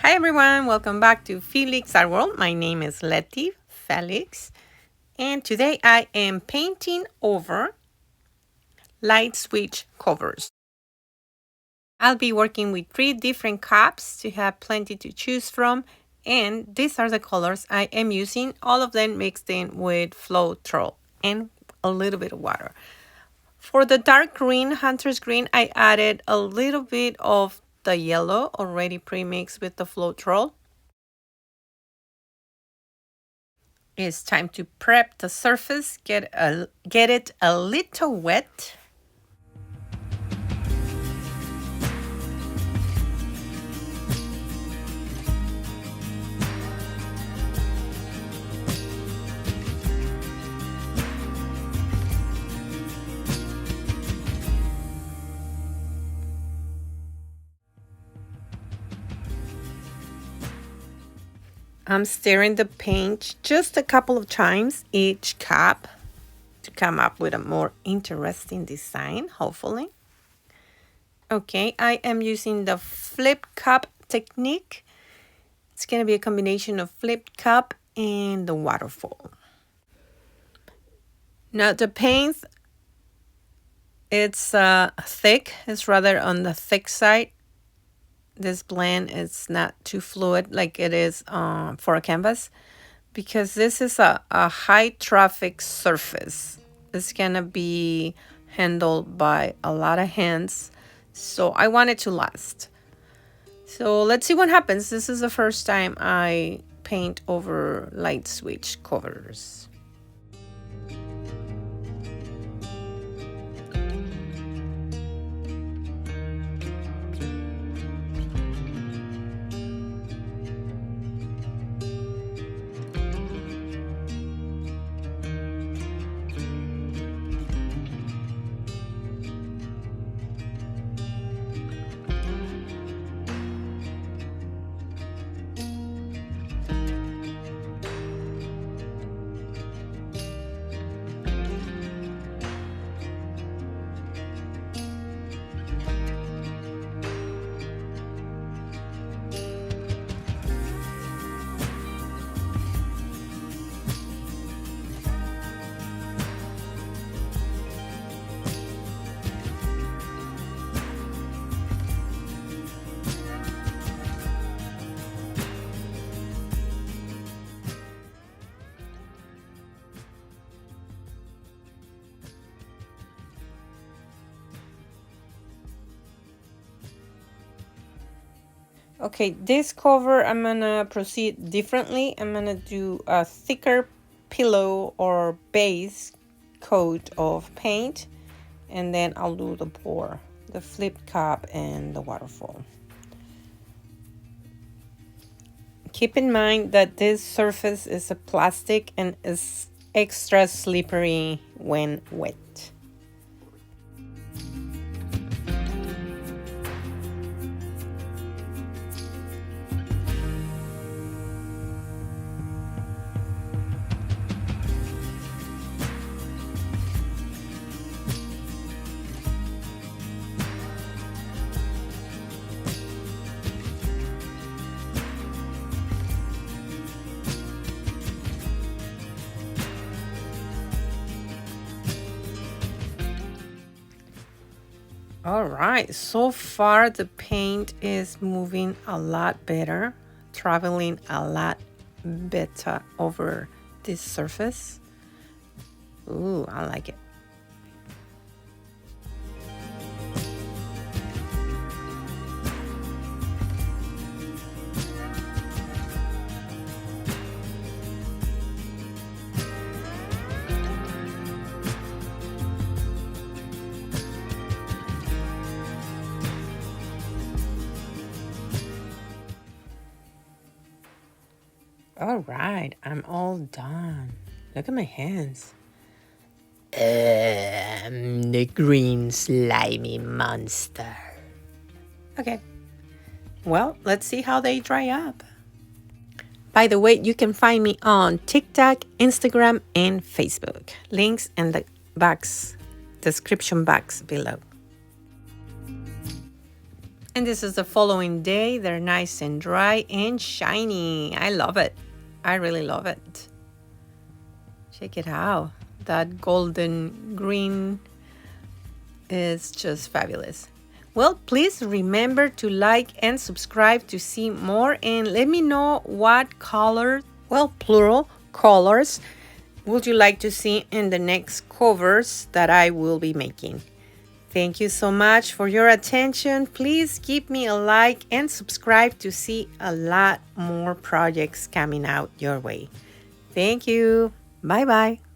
Hi everyone, welcome back to Felix Art World. My name is Letty Felix, and today I am painting over light switch covers. I'll be working with 3 different cups to have plenty to choose from, and these are the colors I am using, all of them mixed in with Floetrol and a little bit of water. For the dark green, Hunter's Green, I added a little bit of the yellow already pre-mixed with the Floetrol. It's time to prep the surface, get it a little wet. I'm stirring the paint just a couple of times each cup to come up with a more interesting design, hopefully. Okay, I am using the flip cup technique. It's going to be a combination of flip cup and the waterfall. Now the paint, it's thick. It's rather on the thick side. This blend is not too fluid like it is for a canvas, because this is a high traffic surface. It's gonna be handled by a lot of hands, so I want it to last. So let's see what happens. This is the first time I paint over light switch covers. Okay, this cover I'm gonna proceed differently. I'm gonna do a thicker pillow or base coat of paint, and then I'll do the pour, the flip cup and the waterfall. Keep in mind that this surface is a plastic and is extra slippery when wet. All right, so far the paint is moving a lot better, traveling a lot better over this surface. Ooh, I like it. All right, I'm all done. Look at my hands. The green slimy monster. Okay, well, let's see how they dry up. By the way, you can find me on TikTok, Instagram, and Facebook. Links in the description box below. And this is the following day. They're nice and dry and shiny. I love it. I really love it. Check it out. That golden green is just fabulous. Well, please remember to like and subscribe to see more, and let me know what color, well, plural colors, would you like to see in the next covers that I will be making. Thank you so much for your attention. Please give me a like and subscribe to see a lot more projects coming out your way. Thank you. Bye-bye.